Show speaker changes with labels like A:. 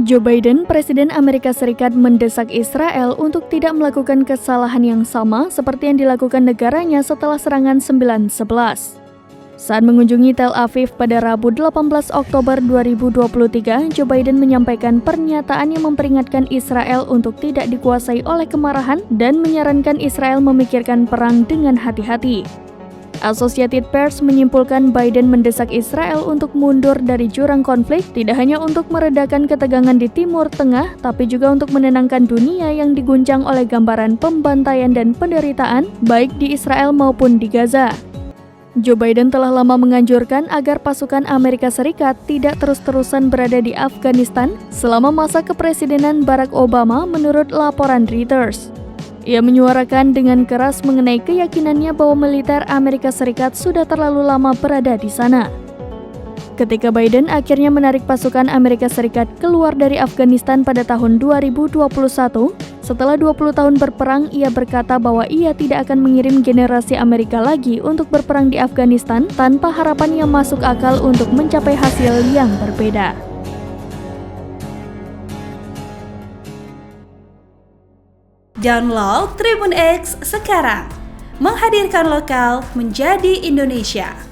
A: Joe Biden, Presiden Amerika Serikat, mendesak Israel untuk tidak melakukan kesalahan yang sama seperti yang dilakukan negaranya setelah serangan 9/11. Saat mengunjungi Tel Aviv pada Rabu 18 Oktober 2023, Joe Biden menyampaikan pernyataan yang memperingatkan Israel untuk tidak dikuasai oleh kemarahan dan menyarankan Israel memikirkan perang dengan hati-hati. Associated Press menyimpulkan Biden mendesak Israel untuk mundur dari jurang konflik, tidak hanya untuk meredakan ketegangan di Timur Tengah, tapi juga untuk menenangkan dunia yang diguncang oleh gambaran pembantaian dan penderitaan, baik di Israel maupun di Gaza. Joe Biden telah lama menganjurkan agar pasukan Amerika Serikat tidak terus-terusan berada di Afghanistan selama masa kepresidenan Barack Obama, menurut laporan Reuters. Ia menyuarakan dengan keras mengenai keyakinannya bahwa militer Amerika Serikat sudah terlalu lama berada di sana. Ketika Biden akhirnya menarik pasukan Amerika Serikat keluar dari Afghanistan pada tahun 2021, setelah 20 tahun berperang, ia berkata bahwa ia tidak akan mengirim generasi Amerika lagi untuk berperang di Afghanistan tanpa harapan yang masuk akal untuk mencapai hasil yang berbeda.
B: Download Tribun X sekarang, menghadirkan lokal menjadi Indonesia.